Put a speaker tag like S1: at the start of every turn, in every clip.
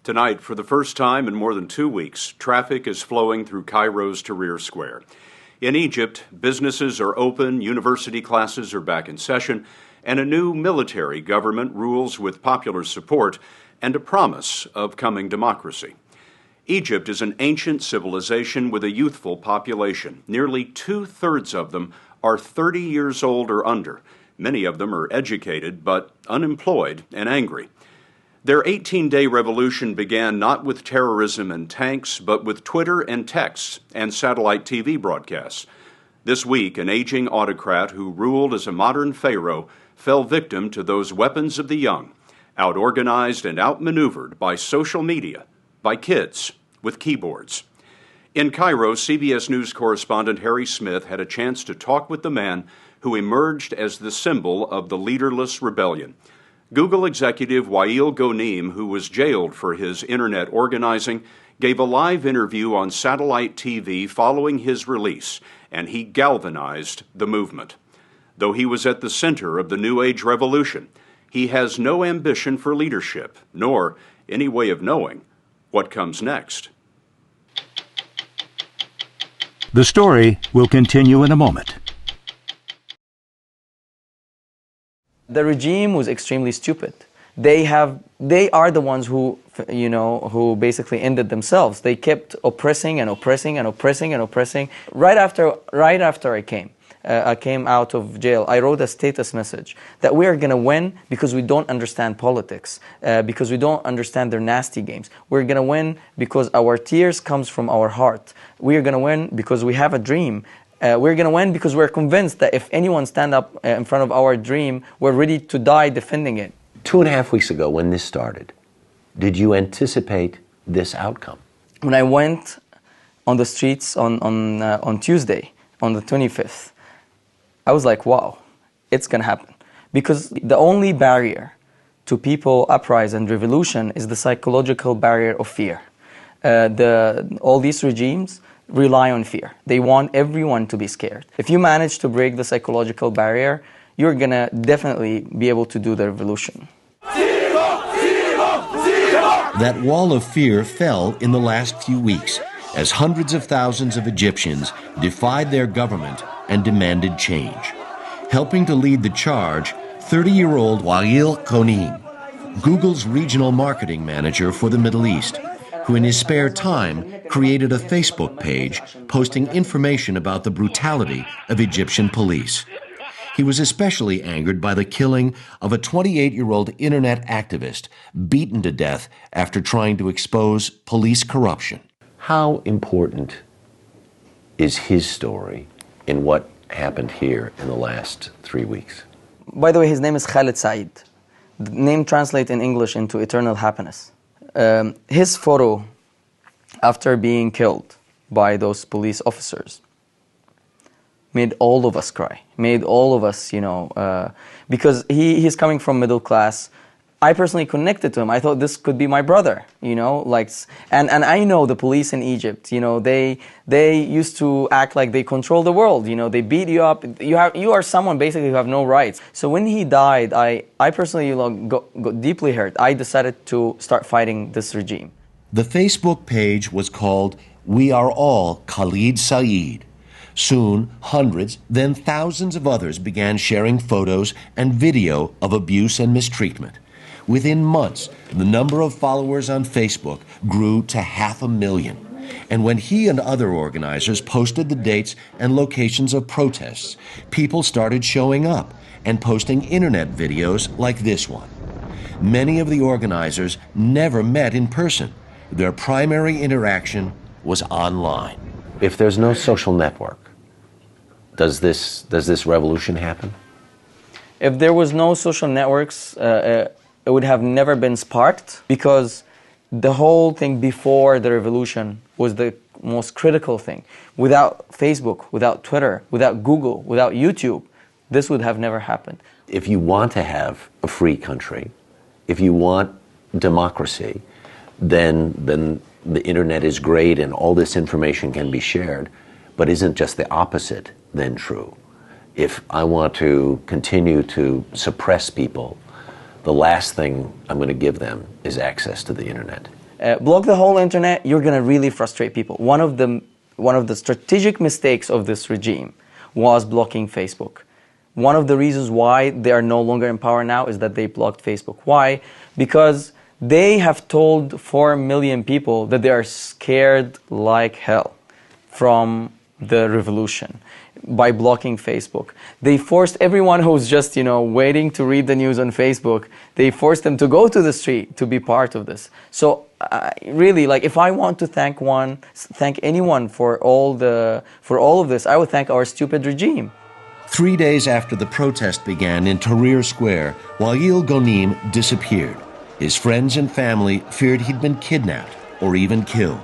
S1: Tonight, for the first time in more than 2 weeks, traffic is flowing through Cairo's Tahrir Square. In Egypt, businesses are open, university classes are back in session, and a new military government rules with popular support and a promise of coming democracy. Egypt is an ancient civilization with a youthful population. Nearly 2/3 of them are 30 years old or under. Many of them are educated but unemployed and angry. Their 18-day revolution began not with terrorism and tanks, but with Twitter and texts and satellite TV broadcasts. This week, an aging autocrat who ruled as a modern pharaoh fell victim to those weapons of the young, out-organized and outmaneuvered by social media, by kids with keyboards. In Cairo, CBS News correspondent Harry Smith had a chance to talk with the man who emerged as the symbol of the leaderless rebellion. Google executive Wael Ghonim, who was jailed for his internet organizing, gave a live interview on satellite TV following his release, and he galvanized the movement. Though he was at the center of the New Age revolution, he has no ambition for leadership, nor any way of knowing what comes next.
S2: The story will continue in a moment.
S3: The regime was extremely stupid. They are the ones who basically ended themselves. They kept oppressing and oppressing and oppressing and oppressing. Right after I came out of jail, I wrote a status message that we are going to win because we don't understand politics, because we don't understand their nasty games. We're going to win because our tears comes from our heart. We are going to win because we have a dream. We're going to win because we're convinced that if anyone stand up in front of our dream, we're ready to die defending it.
S4: 2.5 weeks ago when this started, did you anticipate this outcome?
S3: When I went on the streets on Tuesday, on the 25th, I was like, wow, it's going to happen. Because the only barrier to people uprising and revolution is the psychological barrier of fear. All these regimes rely on fear. They want everyone to be scared. If you manage to break the psychological barrier, you're going to definitely be able to do the revolution.
S4: That wall of fear fell in the last few weeks as hundreds of thousands of Egyptians defied their government and demanded change. Helping to lead the charge, 30-year-old Wael Ghonim, Google's regional marketing manager for the Middle East, who in his spare time created a Facebook page posting information about the brutality of Egyptian police. He was especially angered by the killing of a 28-year-old internet activist beaten to death after trying to expose police corruption. How important is his story in what happened here in the last 3 weeks?
S3: By the way, his name is Khalid Said. The name translates in English into eternal happiness. His photo after being killed by those police officers made all of us cry, made all of us, because he's coming from middle class. I personally connected to him. I thought this could be my brother, and I know the police in Egypt, they used to act like they control the world, they beat you up. You are someone basically who have no rights. So when he died, I personally got deeply hurt. I decided to start fighting this regime.
S4: The Facebook page was called We Are All Khalid Said. Soon, hundreds, then thousands of others began sharing photos and video of abuse and mistreatment. Within months, the number of followers on Facebook grew to 500,000. And when he and other organizers posted the dates and locations of protests, people started showing up and posting internet videos like this one. Many of the organizers never met in person. Their primary interaction was online. If there's no social network, does this revolution happen?
S3: If there was no social networks, it would have never been sparked, because the whole thing before the revolution was the most critical thing. Without Facebook, without Twitter, without Google, without YouTube, this would have never happened.
S4: If you want to have a free country, if you want democracy, then the internet is great and all this information can be shared, but isn't just the opposite then true? If I want to continue to suppress people, the last thing I'm going to give them is access to the internet.
S3: Block the whole internet, you're going to really frustrate people. One of the strategic mistakes of this regime was blocking Facebook. One of the reasons why they are no longer in power now is that they blocked Facebook. Why? Because they have told 4 million people that they are scared like hell from the revolution by blocking Facebook. They forced everyone who's just, waiting to read the news on Facebook, they forced them to go to the street to be part of this. So really, if I want to thank anyone for all of this, I would thank our stupid regime.
S4: 3 days after the protest began in Tahrir Square, Wael Ghonim disappeared. His friends and family feared he'd been kidnapped or even killed.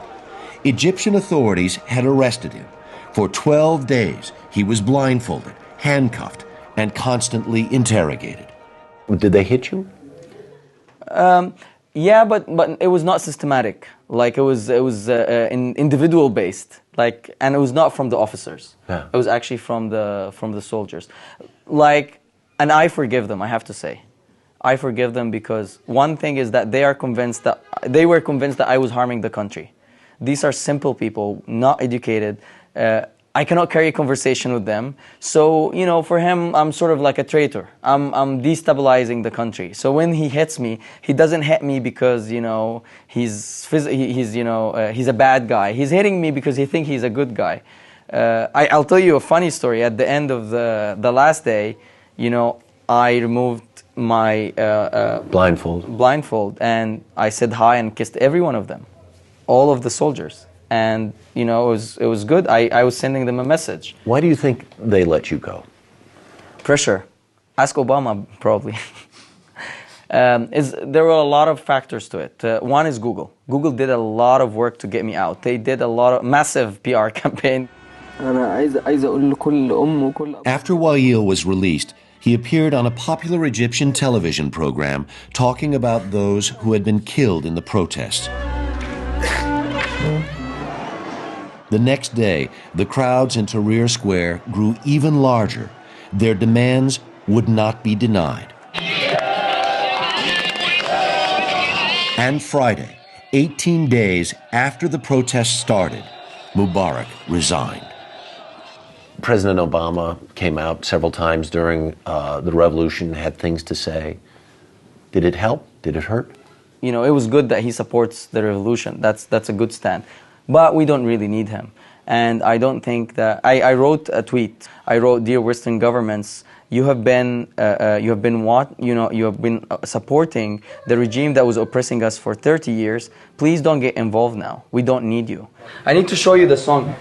S4: Egyptian authorities had arrested him. For 12 days, he was blindfolded, handcuffed, and constantly interrogated. Did they hit you?
S3: Yeah, but it was not systematic. It was individual based. And it was not from the officers.
S4: Yeah.
S3: It was actually from the soldiers. And I forgive them, I have to say. I forgive them because one thing is that they were convinced that I was harming the country. These are simple people, not educated. I cannot carry a conversation with them. So, for him, I'm sort of like a traitor. I'm destabilizing the country. So when he hits me, he doesn't hit me because, he's a bad guy. He's hitting me because he thinks he's a good guy. I'll tell you a funny story. At the end of the last day, I removed my blindfold, and I said hi and kissed every one of them, all of the soldiers. And it was good. I was sending them a message.
S4: Why do you think they let you go?
S3: Pressure. Ask Obama, probably. There were a lot of factors to it. One is Google. Google did a lot of work to get me out. They did a lot of massive PR campaign.
S4: After Wael was released, he appeared on a popular Egyptian television program talking about those who had been killed in the protests. The next day, the crowds in Tahrir Square grew even larger. Their demands would not be denied. And Friday, 18 days after the protests started, Mubarak resigned. President Obama came out several times during the revolution, had things to say. Did it help? Did it hurt?
S3: It was good that he supports the revolution. That's a good stand. But we don't really need him. And I don't think that... I wrote a tweet. I wrote, "Dear Western governments, you have been supporting the regime that was oppressing us for 30 years. Please don't get involved now. We don't need you." I need to show you the song.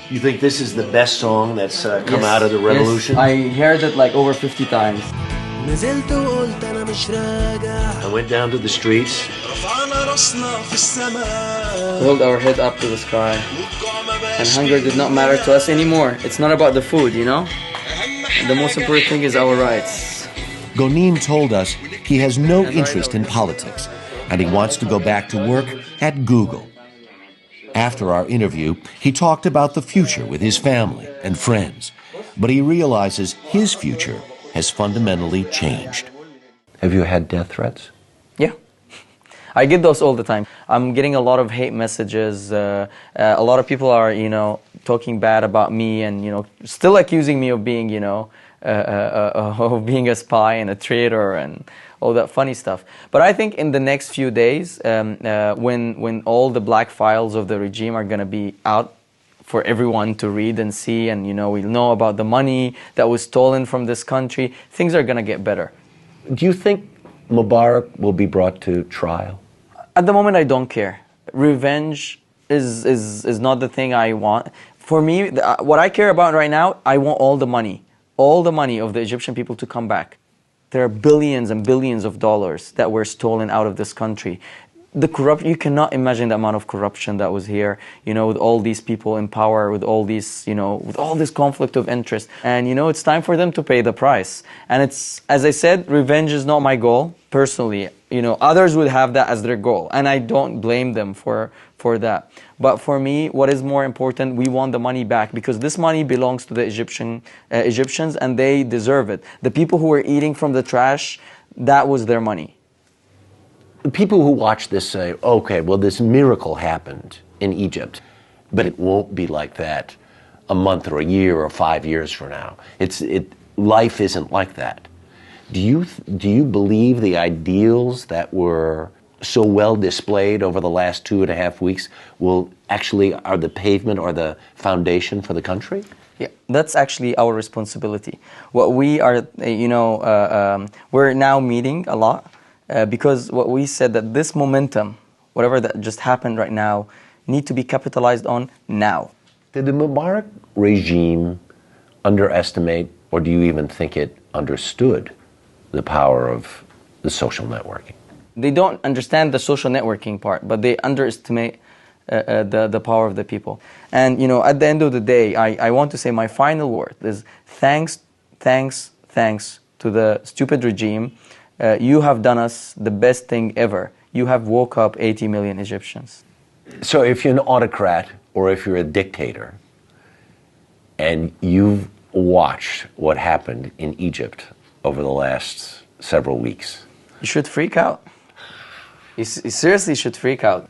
S4: You think this is the best song that's come out of the revolution?
S3: Yes, I heard it over 50 times.
S4: I went down to the streets.
S3: Hold our head up to the sky. And hunger did not matter to us anymore. It's not about the food, The most important thing is our rights.
S4: Ghonim told us he has no interest in politics, and he wants to go back to work at Google. After our interview, he talked about the future with his family and friends, but he realizes his future has fundamentally changed. Have you had death threats?
S3: Yeah. I get those all the time. I'm getting a lot of hate messages. A lot of people are, talking bad about me and, still accusing me of being, of being a spy and a traitor and all that funny stuff. But I think in the next few days, when all the black files of the regime are going to be out for everyone to read and see, and we'll know about the money that was stolen from this country, things are going to get better.
S4: Do you think Mubarak will be brought to trial?
S3: At the moment, I don't care. Revenge is not the thing I want. For me, what I care about right now, I want all the money of the Egyptian people to come back. There are billions and billions of dollars that were stolen out of this country. The corruption, you cannot imagine the amount of corruption that was here, with all these people in power, with all these, with all this conflict of interest. And, it's time for them to pay the price. And it's, as I said, revenge is not my goal, personally. Others would have that as their goal. And I don't blame them for that. But for me, what is more important, we want the money back, because this money belongs to the Egyptians, and they deserve it. The people who were eating from the trash, that was their money.
S5: People who watch this say, okay, well, this miracle happened in Egypt, but it won't be like that a month or a year or 5 years from now. Life isn't like that. Do you believe the ideals that were so well displayed over the last 2.5 weeks are the pavement or the foundation for the country?
S3: Yeah, that's actually our responsibility. What we are, we're now meeting a lot because what we said that this momentum, whatever that just happened right now, need to be capitalized on now.
S5: Did the Mubarak regime underestimate, or do you even think it understood, the power of the social networking?
S3: They don't understand the social networking part, but they underestimate the power of the people. And at the end of the day, I want to say my final word is thanks to the stupid regime. You have done us the best thing ever. You have woke up 80 million Egyptians.
S5: So if you're an autocrat or if you're a dictator and you've watched what happened in Egypt over the last several weeks,
S3: you should freak out. You seriously should freak out.